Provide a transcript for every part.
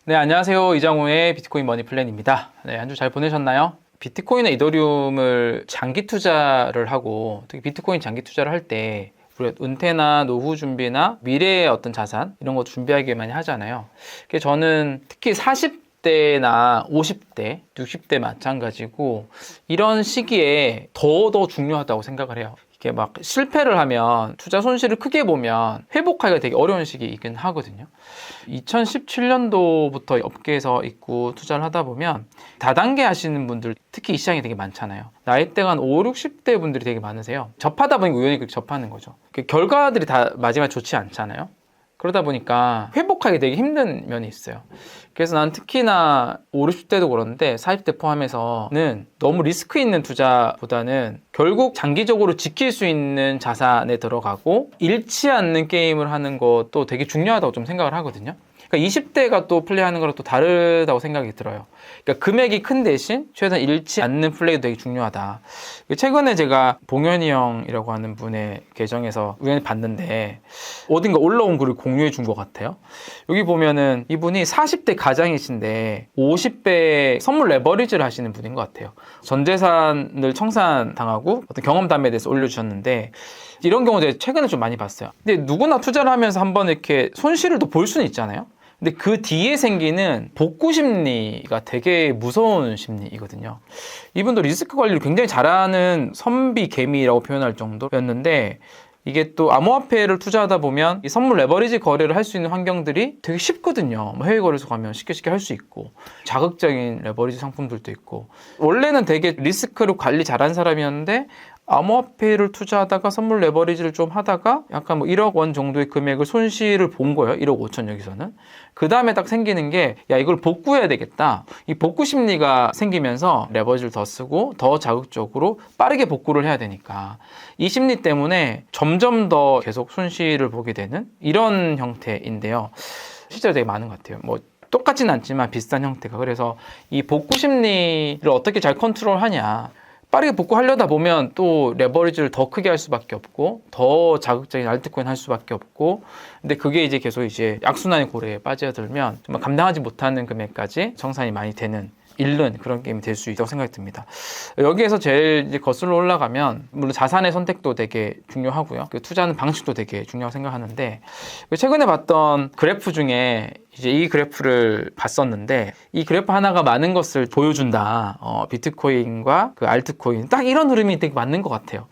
네, 안녕하세요. 이장우의 비트코인 머니 플랜입니다. 네, 한 주 잘 보내셨나요? 비트코인과 이더리움을 장기 투자를 하고, 특히 비트코인 장기 투자를 할 때 우리가 은퇴나 노후 준비나 미래의 어떤 자산 이런 거 준비하기 많이 하잖아요. 그래서 저는 특히 40대나 50대, 60대 마찬가지고 이런 시기에 더 중요하다고 생각을 해요. 이게 막 실패를 하면 투자 손실을 크게 보면 회복하기가 되게 어려운 시기이긴 하거든요. 2017년도부터 업계에서 있고 투자를 하다 보면 다단계 하시는 분들 특히 이 시장이 되게 많잖아요. 나이대가 한 5, 60대 분들이 되게 많으세요. 접하다 보니까 우연히 그렇게 접하는 거죠. 결과들이 다 마지막에 좋지 않잖아요. 그러다 보니까 회복하기 되게 힘든 면이 있어요. 그래서 난 특히나 5, 60대도 그런데 40대 포함해서는 너무 리스크 있는 투자보다는 결국 장기적으로 지킬 수 있는 자산에 들어가고 잃지 않는 게임을 하는 것도 되게 중요하다고 좀 생각을 하거든요. 그러니까 20대가 또 플레이하는 거랑 또 다르다고 생각이 들어요. 그러니까 금액이 큰 대신 최대한 잃지 않는 플레이도 되게 중요하다. 최근에 제가 봉현이 형이라고 하는 분의 계정에서 우연히 봤는데 어딘가 올라온 글을 공유해 준 것 같아요. 여기 보면은 이분이 40대 가장이신데 50배 선물 레버리지를 하시는 분인 것 같아요. 전 재산을 청산당하고 어떤 경험담에 대해서 올려주셨는데 이런 경우 제가 최근에 좀 많이 봤어요. 근데 누구나 투자를 하면서 한번 이렇게 손실을 또 볼 수는 있잖아요. 근데 그 뒤에 생기는 복구 심리가 되게 무서운 심리이거든요. 이분도 리스크 관리를 굉장히 잘하는 선비 개미라고 표현할 정도였는데 이게 또 암호화폐를 투자하다 보면 이 선물 레버리지 거래를 할 수 있는 환경들이 되게 쉽거든요. 뭐 해외 거래소 가면 쉽게 할 수 있고 자극적인 레버리지 상품들도 있고 원래는 되게 리스크를 관리 잘한 사람이었는데 암호화폐를 투자하다가 선물 레버리지를 좀 하다가 약간 뭐 1억 원 정도의 금액을 손실을 본 거예요. 1억 5천 여기서는. 그 다음에 딱 생기는 게 야 이걸 복구해야 되겠다. 이 복구 심리가 생기면서 레버리지를 더 쓰고 더 자극적으로 빠르게 복구를 해야 되니까 이 심리 때문에 점점 더 계속 손실을 보게 되는 이런 형태인데요. 실제로 되게 많은 것 같아요. 뭐 똑같진 않지만 비슷한 형태가. 그래서 이 복구 심리를 어떻게 잘 컨트롤하냐. 빠르게 복구하려다 보면 또 레버리지를 더 크게 할 수밖에 없고 더 자극적인 알트코인 할 수밖에 없고 근데 그게 이제 계속 이제 악순환의 고래에 빠져들면 정말 감당하지 못하는 금액까지 청산이 많이 되는 잃는 그런 게임이 될 수 있다고 생각이 듭니다. 여기에서 제일 이제 거슬러 올라가면 물론 자산의 선택도 되게 중요하고요. 그 투자하는 방식도 되게 중요하다고 생각하는데 최근에 봤던 그래프 중에 이제 이 그래프를 봤었는데 이 그래프 하나가 많은 것을 보여준다. 비트코인과 그 알트코인 딱 이런 흐름이 되게 맞는 것 같아요.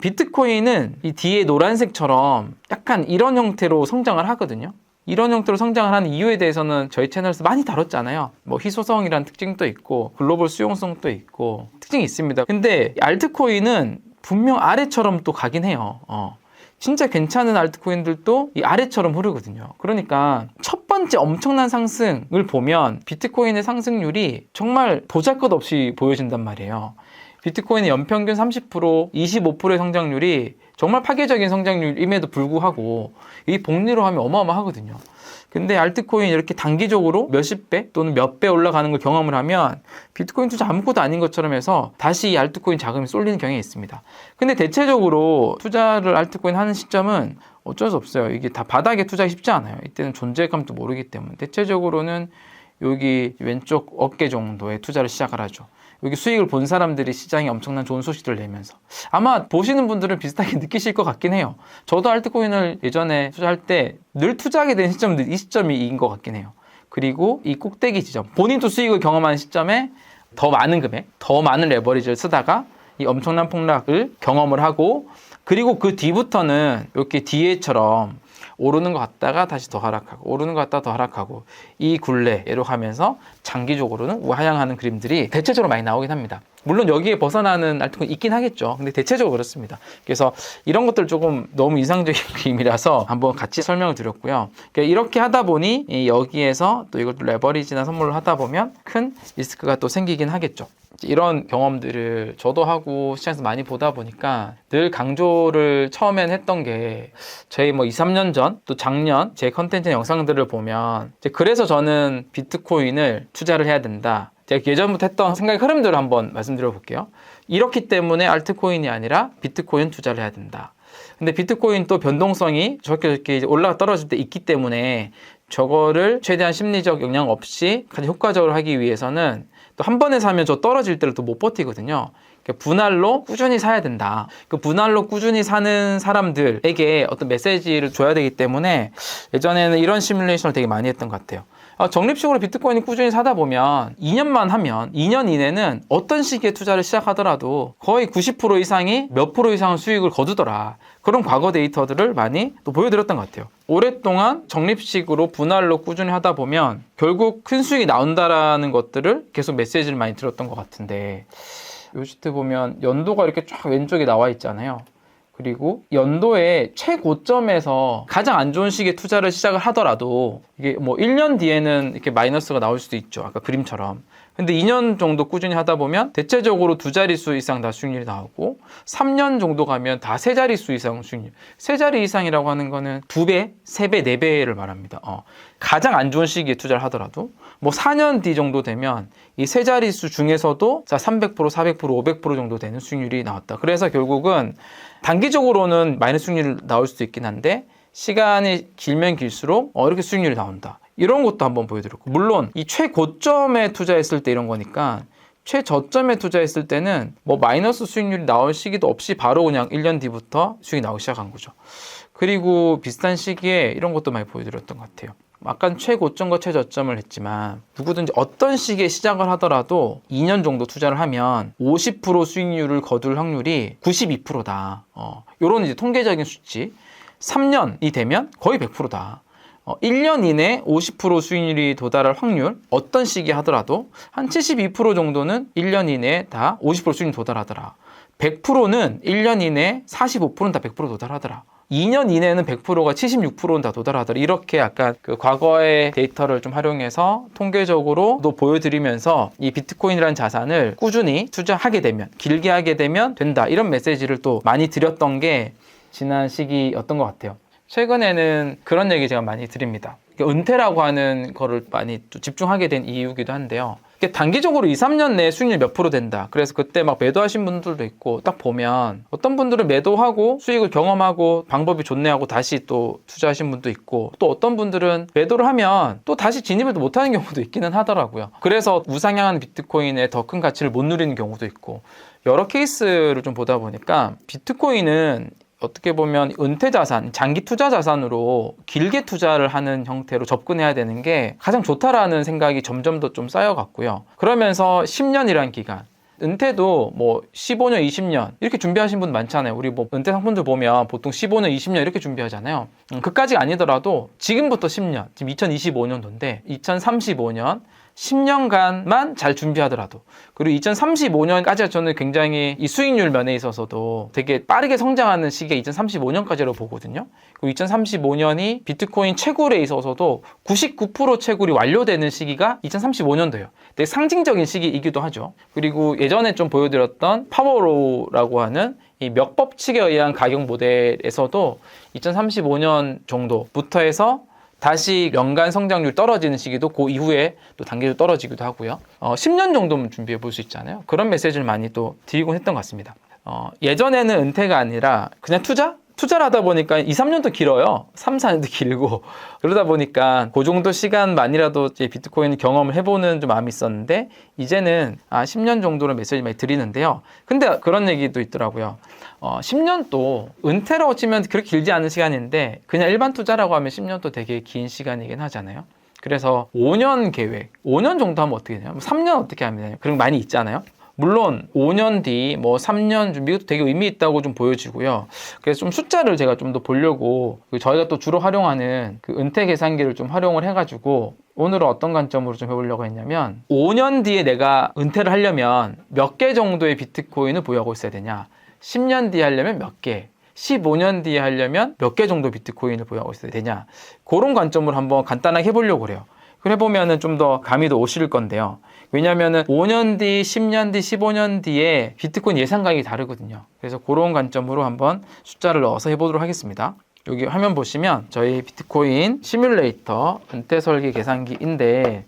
비트코인은 이 뒤에 노란색처럼 약간 이런 형태로 성장을 하거든요. 이런 형태로 성장을 하는 이유에 대해서는 저희 채널에서 많이 다뤘잖아요. 뭐 희소성이라는 특징도 있고 글로벌 수용성도 있고 특징이 있습니다. 근데 알트코인은 분명 아래처럼 또 가긴 해요. 진짜 괜찮은 알트코인들도 이 아래처럼 흐르거든요. 그러니까 첫 번째 엄청난 상승을 보면 비트코인의 상승률이 정말 보잘것없이 보여진단 말이에요. 비트코인의 연평균 30%, 25%의 성장률이 정말 파괴적인 성장률임에도 불구하고 이 복리로 하면 어마어마하거든요. 근데 알트코인 이렇게 단기적으로 몇십 배 또는 몇 배 올라가는 걸 경험을 하면 비트코인 투자 아무것도 아닌 것처럼 해서 다시 이 알트코인 자금이 쏠리는 경향이 있습니다. 근데 대체적으로 투자를 알트코인 하는 시점은 어쩔 수 없어요. 이게 다 바닥에 투자하기 쉽지 않아요. 이때는 존재감도 모르기 때문에 대체적으로는 여기 왼쪽 어깨 정도의 투자를 시작을 하죠. 여기 수익을 본 사람들이 시장에 엄청난 좋은 소식들을 내면서 아마 보시는 분들은 비슷하게 느끼실 것 같긴 해요. 저도 알트코인을 예전에 투자할 때 늘 투자하게 된 시점도 이 시점인 것 같긴 해요. 그리고 이 꼭대기 지점, 본인도 수익을 경험하는 시점에 더 많은 금액, 더 많은 레버리지를 쓰다가 이 엄청난 폭락을 경험을 하고 그리고 그 뒤부터는 이렇게 뒤에처럼 오르는 것 같다가 다시 더 하락하고 오르는 것 같다가 더 하락하고 이 굴레로 가면서 장기적으로는 우하향하는 그림들이 대체적으로 많이 나오긴 합니다. 물론 여기에 벗어나는 알트코인 있긴 하겠죠. 근데 대체적으로 그렇습니다. 그래서 이런 것들 조금 너무 이상적인 그림이라서 한번 같이 설명을 드렸고요. 그러니까 이렇게 하다 보니 여기에서 또 이것도 레버리지나 선물을 하다 보면 큰 리스크가 또 생기긴 하겠죠. 이런 경험들을 저도 하고 시장에서 많이 보다 보니까 늘 강조를 처음엔 했던 게 저희 뭐 2, 3년 전 또 작년 제 컨텐츠 영상들을 보면 그래서 저는 비트코인을 투자를 해야 된다. 제가 예전부터 했던 생각의 흐름들을 한번 말씀드려 볼게요. 이렇기 때문에 알트코인이 아니라 비트코인 투자를 해야 된다. 근데 비트코인 또 변동성이 저렇게 이제 올라가 떨어질 때 있기 때문에 저거를 최대한 심리적 영향 없이 가장 효과적으로 하기 위해서는 또 한 번에 사면 저 떨어질 때를 또 못 버티거든요. 그러니까 분할로 꾸준히 사야 된다. 그 분할로 꾸준히 사는 사람들에게 어떤 메시지를 줘야 되기 때문에 예전에는 이런 시뮬레이션을 되게 많이 했던 것 같아요. 적립식으로 비트코인을 꾸준히 사다 보면 2년만 하면 2년 이내는 어떤 시기에 투자를 시작하더라도 거의 90% 이상이 몇 프로 이상의 수익을 거두더라. 그런 과거 데이터들을 많이 또 보여드렸던 것 같아요. 오랫동안 적립식으로 분할로 꾸준히 하다 보면 결국 큰 수익이 나온다라는 것들을 계속 메시지를 많이 들었던 것 같은데, 요 시트 보면 연도가 이렇게 쫙 왼쪽에 나와 있잖아요. 그리고 연도의 최고점에서 가장 안 좋은 시기에 투자를 시작을 하더라도 이게 뭐 1년 뒤에는 이렇게 마이너스가 나올 수도 있죠. 아까 그림처럼. 근데 2년 정도 꾸준히 하다 보면 대체적으로 두 자릿수 이상 다 수익률이 나오고 3년 정도 가면 다 세 자릿수 이상 수익률. 세 자리 이상이라고 하는 거는 2배, 3배, 4배를 말합니다. 가장 안 좋은 시기에 투자를 하더라도 뭐 4년 뒤 정도 되면 이 세 자릿수 중에서도 300%, 400%, 500% 정도 되는 수익률이 나왔다. 그래서 결국은 단기적으로는 마이너스 수익률이 나올 수도 있긴 한데 시간이 길면 길수록 이렇게 수익률이 나온다. 이런 것도 한번 보여드렸고, 물론 이 최고점에 투자했을 때 이런 거니까 최저점에 투자했을 때는 뭐 마이너스 수익률이 나올 시기도 없이 바로 그냥 1년 뒤부터 수익이 나오기 시작한 거죠. 그리고 비슷한 시기에 이런 것도 많이 보여드렸던 것 같아요. 아까 최고점과 최저점을 했지만 누구든지 어떤 시기에 시작을 하더라도 2년 정도 투자를 하면 50% 수익률을 거둘 확률이 92%다. 이런 이제 통계적인 수치. 3년이 되면 거의 100%다. 1년 이내 50% 수익률이 도달할 확률, 어떤 시기에 하더라도 한 72% 정도는 1년 이내에 다 50% 수익률 도달하더라. 100%는 1년 이내에 45%는 다 100% 도달하더라. 2년 이내에는 100%가 76%는 다 도달하더라. 이렇게 약간 그 과거의 데이터를 좀 활용해서 통계적으로도 보여드리면서 이 비트코인이라는 자산을 꾸준히 투자하게 되면, 길게 하게 되면 된다. 이런 메시지를 또 많이 드렸던 게 지난 시기였던 것 같아요. 최근에는 그런 얘기 제가 많이 드립니다. 은퇴라고 하는 거를 많이 또 집중하게 된 이유기도 한데요. 단기적으로 2, 3년 내에 수익률 몇 프로 된다. 그래서 그때 막 매도하신 분들도 있고, 딱 보면 어떤 분들은 매도하고 수익을 경험하고 방법이 좋네 하고 다시 또 투자하신 분도 있고, 또 어떤 분들은 매도를 하면 또 다시 진입을 못하는 경우도 있기는 하더라고요. 그래서 우상향하는 비트코인의 더 큰 가치를 못 누리는 경우도 있고, 여러 케이스를 좀 보다 보니까 비트코인은 어떻게 보면 은퇴 자산, 장기 투자 자산으로 길게 투자를 하는 형태로 접근해야 되는 게 가장 좋다라는 생각이 점점 더 좀 쌓여갔고요. 그러면서 10년이라는 기간, 은퇴도 뭐 15년, 20년 이렇게 준비하신 분 많잖아요. 우리 뭐 은퇴 상품들 보면 보통 15년, 20년 이렇게 준비하잖아요. 그까지 아니더라도 지금부터 10년, 지금 2025년도인데 2035년 10년간만 잘 준비하더라도, 그리고 2035년까지가 저는 굉장히 이 수익률 면에 있어서도 되게 빠르게 성장하는 시기가 2035년까지라고 보거든요. 그리고 2035년이 비트코인 채굴에 있어서도 99% 채굴이 완료되는 시기가 2035년도예요. 되게 상징적인 시기이기도 하죠. 그리고 예전에 좀 보여드렸던 파워로우라고 하는 이 몇 법칙에 의한 가격 모델에서도 2035년 정도부터 해서 다시 연간 성장률 떨어지는 시기도 그 이후에 또 단계로 떨어지기도 하고요. 10년 정도면 준비해 볼 수 있잖아요. 그런 메시지를 많이 또 드리곤 했던 것 같습니다. 예전에는 은퇴가 아니라 그냥 투자를 하다 보니까 2, 3년도 길어요. 3, 4년도 길고. 그러다 보니까 그 정도 시간만이라도 이제 비트코인 경험을 해보는 좀 마음이 있었는데, 이제는 10년 정도로 메시지 많이 드리는데요. 근데 그런 얘기도 있더라고요. 10년도 은퇴라고 치면 그렇게 길지 않은 시간인데 그냥 일반 투자라고 하면 10년도 되게 긴 시간이긴 하잖아요. 그래서 5년 계획, 5년 정도 하면 어떻게 되냐? 3년 어떻게 하면 되냐? 그런 거 많이 있잖아요. 물론 5년 뒤, 뭐 3년 준비, 이것도 되게 의미 있다고 좀 보여지고요. 그래서 좀 숫자를 제가 좀 더 보려고 저희가 또 주로 활용하는 그 은퇴 계산기를 좀 활용을 해가지고 오늘은 어떤 관점으로 좀 해보려고 했냐면, 5년 뒤에 내가 은퇴를 하려면 몇 개 정도의 비트코인을 보유하고 있어야 되냐? 10년 뒤에 하려면 몇 개? 15년 뒤에 하려면 몇 개 정도 비트코인을 보유하고 있어야 되냐? 그런 관점으로 한번 간단하게 해보려고 그래요. 그래 보면은 좀 더 감이 더 오실 건데요. 왜냐면은 5년 뒤, 10년 뒤, 15년 뒤에 비트코인 예상 가격이 다르거든요. 그래서 그런 관점으로 한번 숫자를 넣어서 해보도록 하겠습니다. 여기 화면 보시면 저희 비트코인 시뮬레이터 은퇴 설계 계산기인데,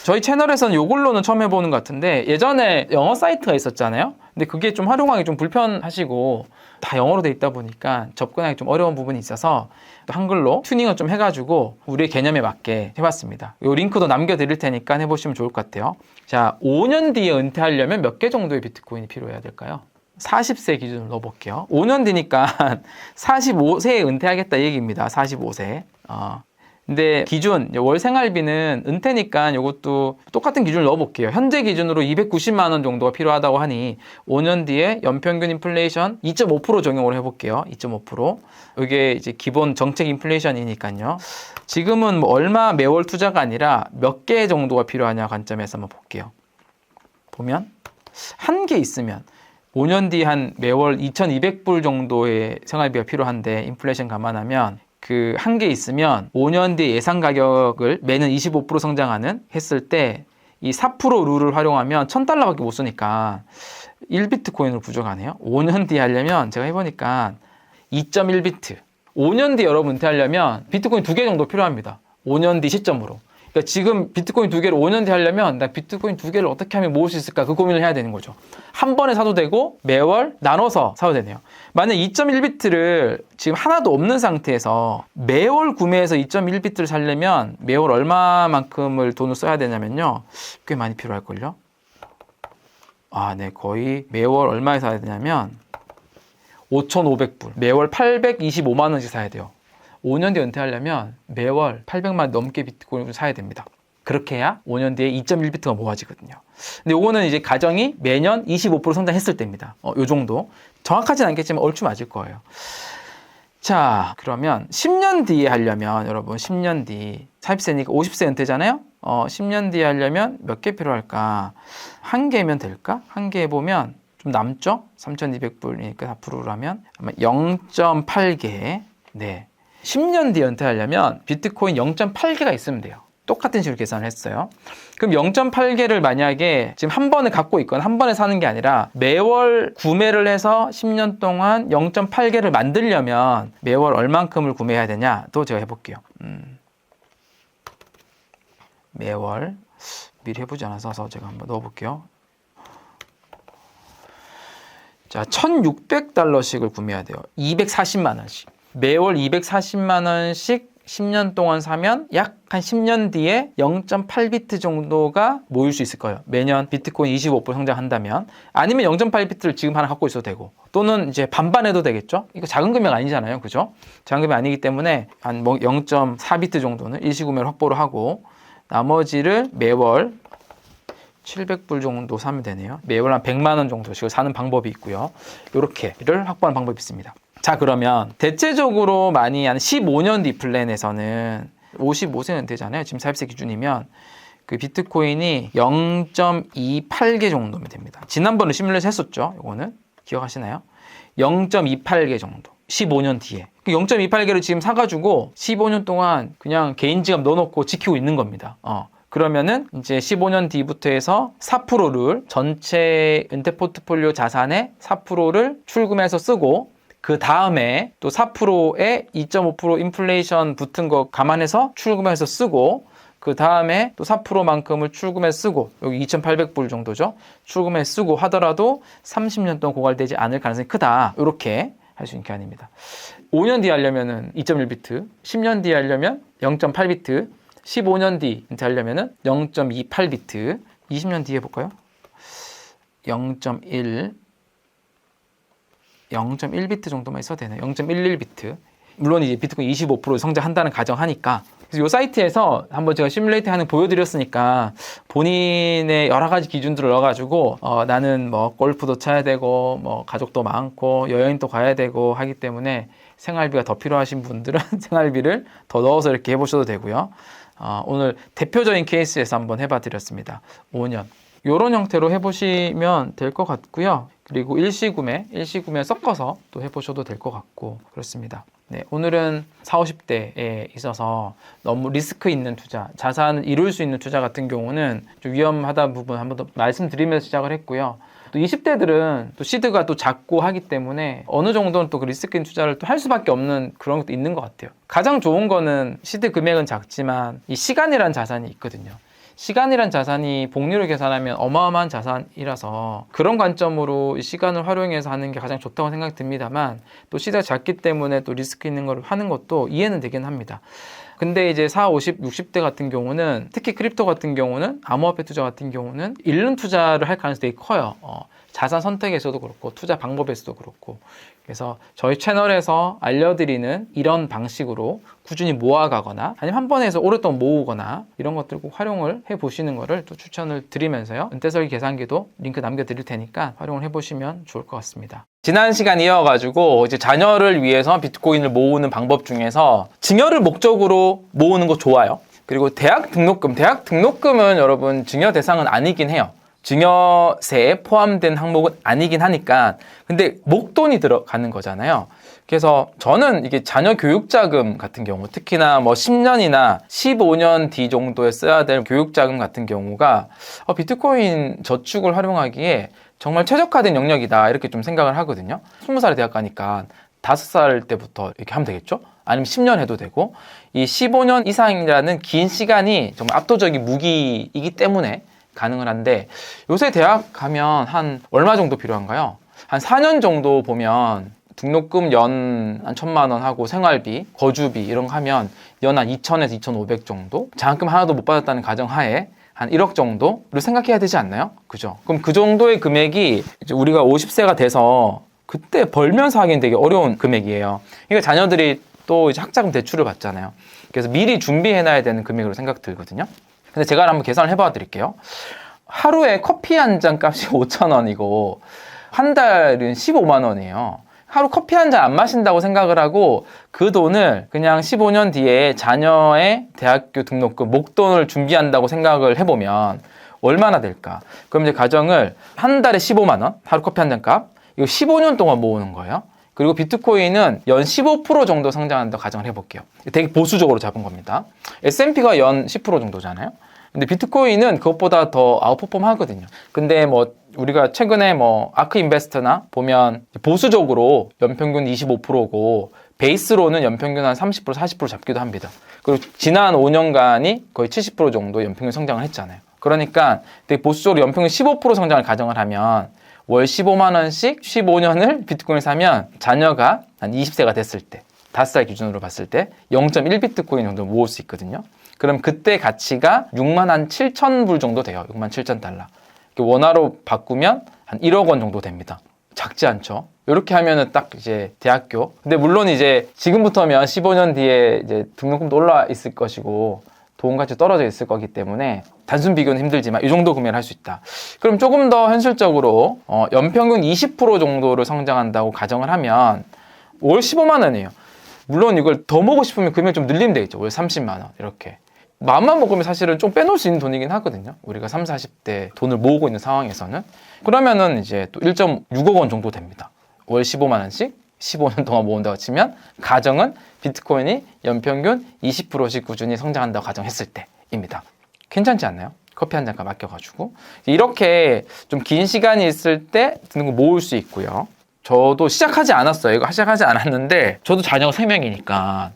저희 채널에서는 이걸로는 처음 해보는 것 같은데 예전에 영어 사이트가 있었잖아요. 근데 그게 좀 활용하기 좀 불편하시고 다 영어로 돼 있다 보니까 접근하기 좀 어려운 부분이 있어서 한글로 튜닝을 좀 해가지고 우리의 개념에 맞게 해봤습니다. 이 링크도 남겨드릴 테니까 해보시면 좋을 것 같아요. 자, 5년 뒤에 은퇴하려면 몇 개 정도의 비트코인이 필요해야 될까요? 40세 기준으로 넣어볼게요. 5년 뒤니까 45세에 은퇴하겠다 얘기입니다. 45세. 근데 기준, 월 생활비는 은퇴니까 이것도 똑같은 기준을 넣어볼게요. 현재 기준으로 290만 원 정도가 필요하다고 하니 5년 뒤에 연평균 인플레이션 2.5% 적용을 해볼게요. 2.5%. 이게 이제 기본 정책 인플레이션이니까요. 지금은 뭐 얼마 매월 투자가 아니라 몇 개 정도가 필요하냐 관점에서 한번 볼게요. 보면 한 개 있으면 5년 뒤 한 매월 2,200불 정도의 생활비가 필요한데 인플레이션 감안하면 그 한 개 있으면 5년 뒤 예상 가격을 매년 25% 성장하는 했을 때 이 4% 룰을 활용하면 1,000달러밖에 못 쓰니까 1비트코인으로 부족하네요. 5년 뒤에 하려면 제가 해보니까 2.1비트. 5년 뒤에 여러분 은퇴하려면 비트코인 2개 정도 필요합니다. 5년 뒤 시점으로. 그러니까 지금 비트코인 2개를 5년 뒤에 하려면 나 비트코인 2개를 어떻게 하면 모을 수 있을까 그 고민을 해야 되는 거죠. 한 번에 사도 되고 매월 나눠서 사도 되네요. 만약 2.1비트를 지금 하나도 없는 상태에서 매월 구매해서 2.1비트를 사려면 매월 얼마만큼을 돈을 써야 되냐면요. 꽤 많이 필요할걸요. 네. 거의 매월 얼마에 사야 되냐면 5,500불. 매월 825만 원씩 사야 돼요. 5년 뒤에 은퇴하려면 매월 800만 넘게 비트코인을 사야 됩니다. 그렇게 해야 5년 뒤에 2.1비트가 모아지거든요. 근데 요거는 이제 가정이 매년 25% 성장했을 때입니다. 요 정도. 정확하진 않겠지만 얼추 맞을 거예요. 자, 그러면 10년 뒤에 하려면 여러분 10년 뒤 40세니까 50세 은퇴잖아요. 10년 뒤에 하려면 몇 개 필요할까? 한 개면 될까? 한 개 해보면 좀 남죠? 3,200불이니까 4%로 하면 아마 0.8개. 네. 10년 뒤에 은퇴하려면 비트코인 0.8개가 있으면 돼요. 똑같은 식으로 계산을 했어요. 그럼 0.8개를 만약에 지금 한 번에 갖고 있거나 한 번에 사는 게 아니라 매월 구매를 해서 10년 동안 0.8개를 만들려면 매월 얼만큼을 구매해야 되냐? 또 제가 해볼게요. 매월 미리 해보지 않아서 제가 한번 넣어볼게요. 자, 1,600달러씩을 구매해야 돼요. 240만 원씩. 매월 240만 원씩 10년 동안 사면 약 한 10년 뒤에 0.8비트 정도가 모일 수 있을 거예요. 매년 비트코인 25% 성장한다면. 아니면 0.8비트를 지금 하나 갖고 있어도 되고. 또는 이제 반반 해도 되겠죠? 이거 작은 금액 아니잖아요. 그죠? 작은 금액 아니기 때문에 한 0.4비트 정도는 일시구매를 확보를 하고 나머지를 매월 700불 정도 사면 되네요. 매월 한 100만 원 정도씩 사는 방법이 있고요. 이렇게를 확보하는 방법이 있습니다. 자, 그러면 대체적으로 많이 한 15년 뒤 플랜에서는 55세는 되잖아요. 지금 40세 기준이면 그 비트코인이 0.28개 정도면 됩니다. 지난번에 시뮬레이션 했었죠. 이거는 기억하시나요? 0.28개 정도. 15년 뒤에. 0.28개를 지금 사가지고 15년 동안 그냥 개인 지갑 넣어놓고 지키고 있는 겁니다. 그러면은 이제 15년 뒤부터 해서 4%를 전체 은퇴 포트폴리오 자산의 4%를 출금해서 쓰고 그 다음에 또 4%에 2.5% 인플레이션 붙은 거 감안해서 출금해서 쓰고 그 다음에 또 4%만큼을 출금해 쓰고 여기 2,800불 정도죠. 출금해 쓰고 하더라도 30년 동안 고갈되지 않을 가능성이 크다. 이렇게 할 수 있는 게 아닙니다. 5년 뒤에 하려면은 2.1비트, 10년 뒤에 하려면 0.8비트, 15년 뒤 하려면은 0.28비트, 20년 뒤에 볼까요? 0.1비트 정도만 있어도 되나요? 0.11비트. 물론 이제 비트코인 25% 성장한다는 가정하니까. 그래서 이 사이트에서 한번 제가 시뮬레이트 하는 거 보여드렸으니까 본인의 여러 가지 기준들을 넣어가지고 나는 뭐 골프도 쳐야 되고 뭐 가족도 많고 여행도 가야 되고 하기 때문에 생활비가 더 필요하신 분들은 생활비를 더 넣어서 이렇게 해보셔도 되고요. 오늘 대표적인 케이스에서 한번 해봐 드렸습니다. 5년. 이런 형태로 해보시면 될 것 같고요. 그리고 일시구매 섞어서 또 해보셔도 될 것 같고 그렇습니다. 네, 오늘은 40, 50대에 있어서 너무 리스크 있는 투자, 자산을 이룰 수 있는 투자 같은 경우는 좀 위험하다 부분 한번 더 말씀드리면서 시작을 했고요. 또 20대들은 또 시드가 또 작고 하기 때문에 어느 정도는 또 그 리스크 있는 투자를 또 할 수밖에 없는 그런 것도 있는 것 같아요. 가장 좋은 거는 시드 금액은 작지만 이 시간이라는 자산이 있거든요. 시간이란 자산이 복리로 계산하면 어마어마한 자산이라서 그런 관점으로 이 시간을 활용해서 하는 게 가장 좋다고 생각이 듭니다만 또 시대가 작기 때문에 또 리스크 있는 걸 하는 것도 이해는 되긴 합니다. 근데 이제 40, 50, 60대 같은 경우는 특히 크립토 같은 경우는 암호화폐 투자 같은 경우는 잃는 투자를 할 가능성이 되게 커요. 자산 선택에서도 그렇고 투자 방법에서도 그렇고. 그래서 저희 채널에서 알려드리는 이런 방식으로 꾸준히 모아가거나 아니면 한 번에 해서 오랫동안 모으거나 이런 것들 꼭 활용을 해보시는 거를 또 추천을 드리면서요. 은퇴설계 계산기도 링크 남겨드릴 테니까 활용을 해보시면 좋을 것 같습니다. 지난 시간 이어가지고 이제 자녀를 위해서 비트코인을 모으는 방법 중에서 증여를 목적으로 모으는 거 좋아요. 그리고 대학 등록금은 여러분 증여 대상은 아니긴 해요. 증여세에 포함된 항목은 아니긴 하니까 근데 목돈이 들어가는 거잖아요. 그래서 저는 이게 자녀 교육자금 같은 경우 특히나 뭐 10년이나 15년 뒤 정도에 써야 될 교육자금 같은 경우가 비트코인 저축을 활용하기에 정말 최적화된 영역이다 이렇게 좀 생각을 하거든요. 20살에 대학 가니까 5살 때부터 이렇게 하면 되겠죠? 아니면 10년 해도 되고 이 15년 이상이라는 긴 시간이 정말 압도적인 무기이기 때문에 가능을 한데 요새 대학 가면 한 얼마 정도 필요한가요? 한 4년 정도 보면 등록금 연 한 1,000만 원 하고 생활비, 거주비 이런 거 하면 연 한 2,000에서 2,500 정도? 장학금 하나도 못 받았다는 가정하에 한 1억 정도를 생각해야 되지 않나요? 그죠? 그럼 그 정도의 금액이 이제 우리가 50세가 돼서 그때 벌면서 하기엔 되게 어려운 금액이에요. 그러니까 자녀들이 또 이제 학자금 대출을 받잖아요. 그래서 미리 준비해놔야 되는 금액으로 생각 들거든요. 근데 제가 한번 계산을 해봐 드릴게요. 하루에 커피 한 잔 값이 5,000원이고 한 달은 15만 원이에요. 하루 커피 한 잔 안 마신다고 생각을 하고 그 돈을 그냥 15년 뒤에 자녀의 대학교 등록금 목돈을 준비한다고 생각을 해보면 얼마나 될까? 그럼 이제 가정을 한 달에 15만 원, 하루 커피 한 잔 값, 이거 15년 동안 모으는 거예요. 그리고 비트코인은 연 15% 정도 성장한다고 가정을 해볼게요. 되게 보수적으로 잡은 겁니다. S&P가 연 10% 정도잖아요. 근데 비트코인은 그것보다 더 아웃퍼폼 하거든요. 근데 뭐 우리가 최근에 뭐 아크 인베스트나 보면 보수적으로 연평균 25%고 베이스로는 연평균 한 30%, 40% 잡기도 합니다. 그리고 지난 5년간이 거의 70% 정도 연평균 성장을 했잖아요. 그러니까 되게 보수적으로 연평균 15% 성장을 가정을 하면 월 15만 원씩 15년을 비트코인을 사면 자녀가 한 20세가 됐을 때 5살 기준으로 봤을 때 0.1 비트코인 정도 모을 수 있거든요. 그럼 그때 가치가 6만 한 7천 불 정도 돼요. 6만 7천 달러. 원화로 바꾸면 한 1억 원 정도 됩니다. 작지 않죠? 이렇게 하면은 딱 이제 대학교. 근데 물론 이제 지금부터면 15년 뒤에 이제 등록금도 올라 있을 것이고 돈 가치 떨어져 있을 거기 때문에 단순 비교는 힘들지만 이 정도 금액을 할 수 있다. 그럼 조금 더 현실적으로 연평균 20% 정도를 성장한다고 가정을 하면 월 15만 원이에요. 물론 이걸 더 먹고 싶으면 금액 좀 늘리면 되겠죠. 월 30만 원 이렇게. 마음만 먹으면 사실은 좀 빼놓을 수 있는 돈이긴 하거든요. 우리가 30, 40대 돈을 모으고 있는 상황에서는. 그러면은 이제 또 1.6억 원 정도 됩니다. 월 15만 원씩 15년 동안 모은다고 치면 가정은 비트코인이 연평균 20%씩 꾸준히 성장한다고 가정했을 때입니다. 괜찮지 않나요? 커피 한 잔값 아껴가지고. 이렇게 좀 긴 시간이 있을 때 등록금 모을 수 있고요. 저도 시작하지 않았어요. 이거 시작하지 않았는데 저도 자녀가 3명이니까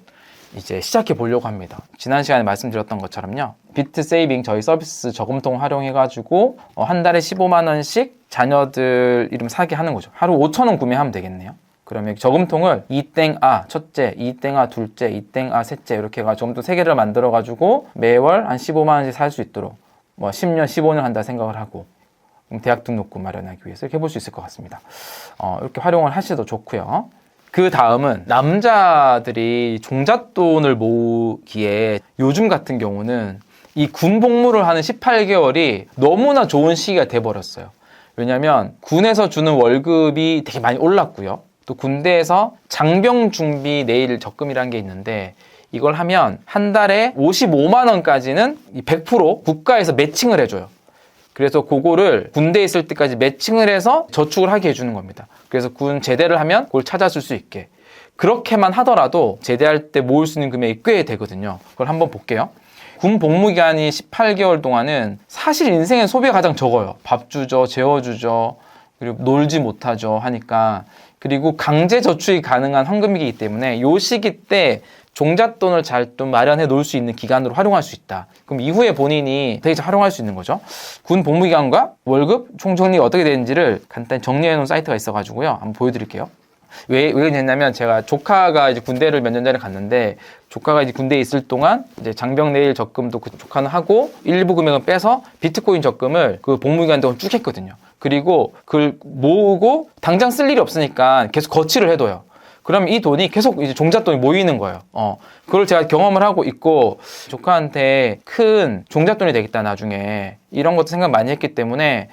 이제 시작해 보려고 합니다. 지난 시간에 말씀드렸던 것처럼요. 비트 세이빙 저희 서비스 저금통 활용해가지고 한 달에 15만 원씩 자녀들 이름 사게 하는 거죠. 하루 5천 원 구매하면 되겠네요. 그러면 저금통을 이땡아 첫째, 이땡아 둘째, 이땡아 셋째 이렇게 해가지고 저금통 3개를 만들어가지고 매월 한 15만 원씩 살 수 있도록 뭐 10년, 15년 한다 생각을 하고 대학 등록금 마련하기 위해서 이렇게 해볼 수 있을 것 같습니다. 이렇게 활용을 하셔도 좋고요. 그 다음은 남자들이 종잣돈을 모으기에 요즘 같은 경우는 이 군 복무를 하는 18개월이 너무나 좋은 시기가 돼버렸어요. 왜냐하면 군에서 주는 월급이 되게 많이 올랐고요. 또 군대에서 장병 준비 내일 적금이라는 게 있는데 이걸 하면 한 달에 55만 원까지는 100% 국가에서 매칭을 해줘요. 그래서 그거를 군대에 있을 때까지 매칭을 해서 저축을 하게 해주는 겁니다. 그래서 군 제대를 하면 그걸 찾아줄 수 있게. 그렇게만 하더라도 제대할 때 모을 수 있는 금액이 꽤 되거든요. 그걸 한번 볼게요. 군 복무 기간이 18개월 동안은 사실 인생의 소비가 가장 적어요. 밥 주죠, 재워주죠, 그리고 놀지 못하죠 하니까. 그리고 강제 저축이 가능한 황금기이기 때문에 이 시기 때 종잣돈을 잘 좀 마련해 놓을 수 있는 기간으로 활용할 수 있다. 그럼 이후에 본인이 되게 잘 활용할 수 있는 거죠. 군 복무기간과 월급 총정리가 어떻게 되는지를 간단히 정리해 놓은 사이트가 있어가지고요. 한번 보여드릴게요. 왜 그랬냐면 제가 조카가 이제 군대를 몇 년 전에 갔는데 조카가 이제 군대에 있을 동안 이제 장병내일 적금도 그 조카는 하고 일부 금액은 빼서 비트코인 적금을 그 복무기간 동안 쭉 했거든요. 그리고 그걸 모으고 당장 쓸 일이 없으니까 계속 거치를 해둬요. 그럼 이 돈이 계속 이제 종잣돈이 모이는 거예요. 그걸 제가 경험을 하고 있고 조카한테 큰 종잣돈이 되겠다 나중에 이런 것도 생각 많이 했기 때문에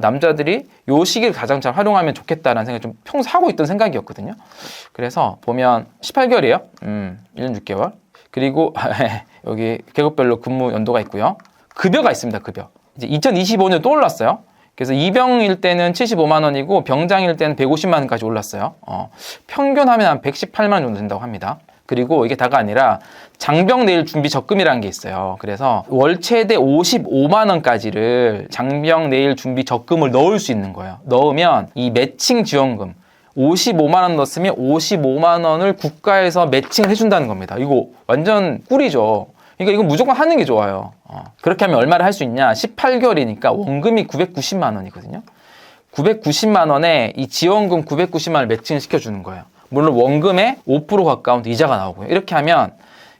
남자들이 요 시기를 가장 잘 활용하면 좋겠다라는 생각을 좀 평소 하고 있던 생각이었거든요. 그래서 보면 18개월이에요. 1년 6개월. 그리고 여기 계급별로 근무 연도가 있고요. 급여가 있습니다. 급여. 이제 2025년 또 올랐어요. 그래서 이병일 때는 75만 원이고 병장일 때는 150만 원까지 올랐어요. 평균 하면 한 118만 원 정도 된다고 합니다. 그리고 이게 다가 아니라 장병 내일 준비 적금이라는 게 있어요. 그래서 월 최대 55만 원까지를 장병 내일 준비 적금을 넣을 수 있는 거예요. 넣으면 이 매칭 지원금 55만 원 넣었으면 55만 원을 국가에서 매칭을 해준다는 겁니다. 이거 완전 꿀이죠. 그러니까 이거 무조건 하는 게 좋아요. 그렇게 하면 얼마를 할 수 있냐? 18개월이니까 원금이 990만 원이거든요. 990만 원에 이 지원금 990만 원을 매칭을 시켜주는 거예요. 물론 원금의 5% 가까운 이자가 나오고요. 이렇게 하면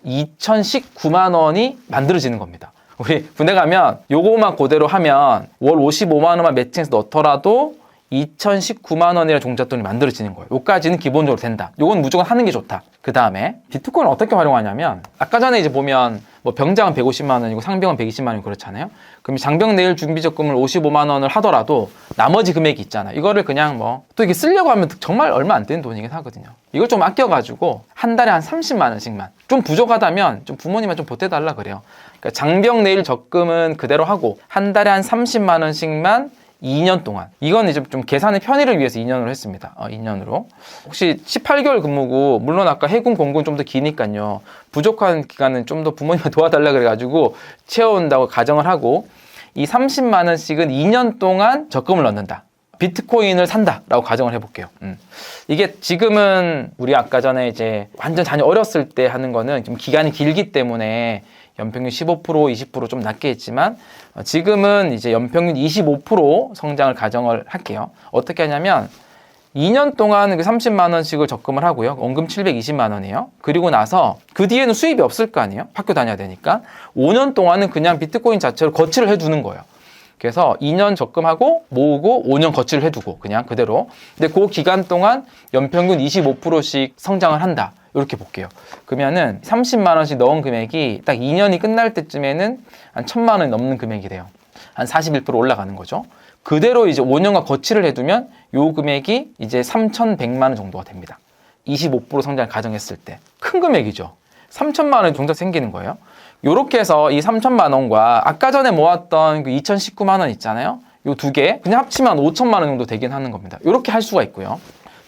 2019만 원이 만들어지는 겁니다. 우리 군대 가면 요거만 그대로 하면 월 55만 원만 매칭해서 넣더라도 2019만 원이라 종잣돈이 만들어지는 거예요. 요까지는 기본적으로 된다. 요건 무조건 하는 게 좋다. 그 다음에 비트코인을 어떻게 활용하냐면 아까 전에 이제 보면 뭐 병장은 150만 원이고 상병은 120만 원이고 그렇잖아요. 그럼 장병 내일 준비 적금을 55만 원을 하더라도 나머지 금액이 있잖아요. 이거를 그냥 뭐 또 이게 쓰려고 하면 정말 얼마 안 되는 돈이긴 하거든요. 이걸 좀 아껴가지고 한 달에 한 30만 원씩만 좀 부족하다면 좀 부모님한테 좀 보태달라 그래요. 그러니까 장병 내일 적금은 그대로 하고 한 달에 한 30만 원씩만 2년 동안. 이건 이제 좀 계산의 편의를 위해서 2년으로 했습니다. 2년으로. 혹시 18개월 근무고, 물론 아까 해군, 공군 좀 더 기니까요. 부족한 기간은 좀 더 부모님한테 도와달라 그래가지고 채워온다고 가정을 하고, 이 30만 원씩은 2년 동안 적금을 넣는다. 비트코인을 산다라고 가정을 해볼게요. 이게 지금은 우리 아까 전에 이제 완전 자녀 어렸을 때 하는 거는 좀 기간이 길기 때문에 연평균 15%, 20%좀 낮게 했지만 지금은 이제 연평균 25% 성장을 가정을 할게요. 어떻게 하냐면 2년 동안 그 30만 원씩을 적금을 하고요. 원금 720만 원이에요. 그리고 나서 그 뒤에는 수입이 없을 거 아니에요. 학교 다녀야 되니까 5년 동안은 그냥 비트코인 자체로 거치를 해두는 거예요. 그래서 2년 적금하고 모으고 5년 거치를 해두고 그냥 그대로. 근데 그 기간 동안 연평균 25%씩 성장을 한다. 이렇게 볼게요. 그러면은 30만 원씩 넣은 금액이 딱 2년이 끝날 때쯤에는 한 1000만 원이 넘는 금액이 돼요. 한 41% 올라가는 거죠. 그대로 이제 5년간 거치를 해두면 요 금액이 이제 3,100만 원 정도가 됩니다. 25% 성장을 가정했을 때. 큰 금액이죠. 3,000만 원이 정도 생기는 거예요. 요렇게 해서 이 3,000만 원과 아까 전에 모았던 그 2019만 원 있잖아요. 요 두 개 그냥 합치면 5,000만 원 정도 되긴 하는 겁니다. 요렇게 할 수가 있고요.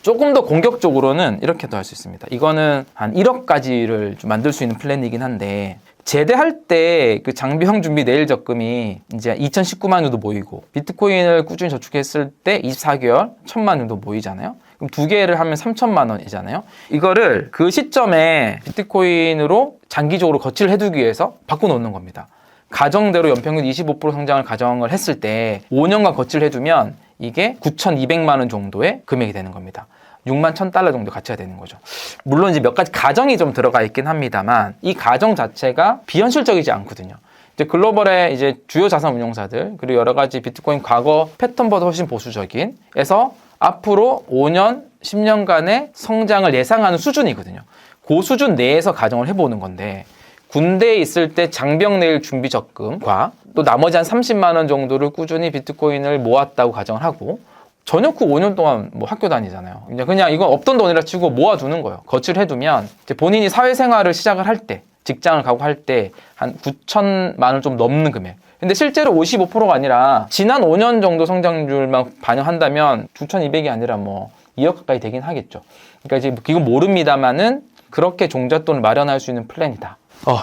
조금 더 공격적으로는 이렇게도 할 수 있습니다. 이거는 한 1억까지를 좀 만들 수 있는 플랜이긴 한데 제대할 때 그 장병 준비 내일 적금이 이제 2019만 원 정도 모이고 비트코인을 꾸준히 저축했을 때 24개월 1,000만 원 정도 모이잖아요. 그럼 두 개를 하면 3,000만 원이잖아요. 이거를 그 시점에 비트코인으로 장기적으로 거치를 해두기 위해서 바꿔놓는 겁니다. 가정대로 연평균 25% 성장을 가정을 했을 때 5년간 거치를 해두면 이게 9,200만 원 정도의 금액이 되는 겁니다. 6만 1,000달러 정도 가치가 되는 거죠. 물론 이제 몇 가지 가정이 좀 들어가 있긴 합니다만 이 가정 자체가 비현실적이지 않거든요. 이제 글로벌의 이제 주요 자산 운용사들 그리고 여러 가지 비트코인 과거 패턴보다 훨씬 보수적인 에서 앞으로 5년, 10년간의 성장을 예상하는 수준이거든요. 그 수준 내에서 가정을 해보는 건데 군대에 있을 때 장병 내일 준비 적금과 또 나머지 한 30만 원 정도를 꾸준히 비트코인을 모았다고 가정을 하고 전역 후 5년 동안 뭐 학교 다니잖아요. 그냥 이건 없던 돈이라 치고 모아두는 거예요. 거치를 해두면 이제 본인이 사회생활을 시작을 할 때, 직장을 가고 할 때 한 9천만 원 좀 넘는 금액. 근데 실제로 55%가 아니라 지난 5년 정도 성장률만 반영한다면 9,200이 아니라 뭐 2억 가까이 되긴 하겠죠. 그러니까 이제 이건 모릅니다만은 그렇게 종잣돈을 마련할 수 있는 플랜이다.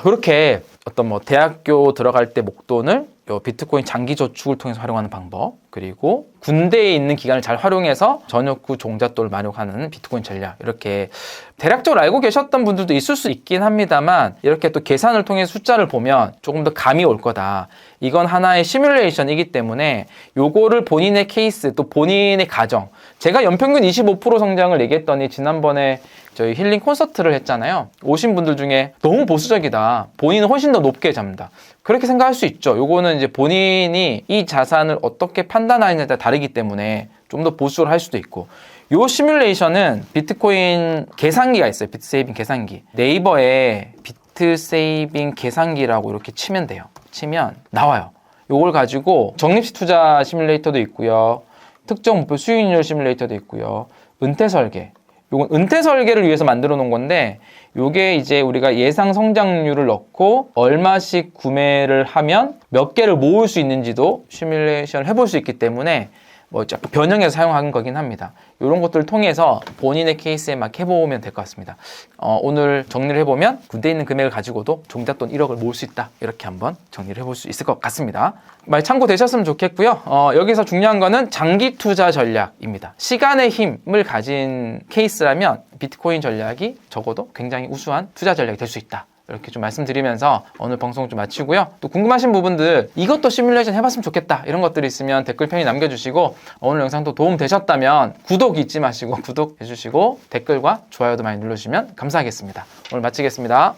이렇게 어떤 뭐 대학교 들어갈 때 목돈을 요 비트코인 장기 저축을 통해서 활용하는 방법, 그리고 군대에 있는 기간을 잘 활용해서 전역 후 종잣돈을 마련하는 비트코인 전략, 이렇게 대략적으로 알고 계셨던 분들도 있을 수 있긴 합니다만 이렇게 또 계산을 통해 숫자를 보면 조금 더 감이 올 거다. 이건 하나의 시뮬레이션이기 때문에 요거를 본인의 케이스 또 본인의 가정, 제가 연평균 25% 성장을 얘기했더니 지난번에 저희 힐링 콘서트를 했잖아요. 오신 분들 중에 너무 보수적이다, 본인은 훨씬 더 높게 잡는다, 그렇게 생각할 수 있죠. 요거는 이제 본인이 이 자산을 어떻게 판단하느냐에 따라 다르기 때문에 좀 더 보수를 할 수도 있고, 요 시뮬레이션은 비트코인 계산기가 있어요. 비트세이빙 계산기. 네이버에 비트세이빙 계산기라고 이렇게 치면 돼요. 치면 나와요. 요걸 가지고 적립식 투자 시뮬레이터도 있고요, 특정 목표 수익률 시뮬레이터도 있고요, 은퇴 설계, 요건 은퇴 설계를 위해서 만들어 놓은 건데, 요게 이제 우리가 예상 성장률을 넣고 얼마씩 구매를 하면 몇 개를 모을 수 있는지도 시뮬레이션을 해볼 수 있기 때문에 뭐 약간 변형해서 사용한 거긴 합니다. 이런 것들을 통해서 본인의 케이스에 막 해보면 될 것 같습니다. 오늘 정리를 해보면 군대에 있는 금액을 가지고도 종잣돈 1억을 모을 수 있다, 이렇게 한번 정리를 해볼 수 있을 것 같습니다. 많이 참고되셨으면 좋겠고요. 여기서 중요한 거는 장기 투자 전략입니다. 시간의 힘을 가진 케이스라면 비트코인 전략이 적어도 굉장히 우수한 투자 전략이 될 수 있다, 이렇게 좀 말씀드리면서 오늘 방송 좀 마치고요. 또 궁금하신 부분들, 이것도 시뮬레이션 해봤으면 좋겠다, 이런 것들이 있으면 댓글 편히 남겨주시고, 오늘 영상도 도움 되셨다면 구독 잊지 마시고 구독해주시고 댓글과 좋아요도 많이 눌러주시면 감사하겠습니다. 오늘 마치겠습니다.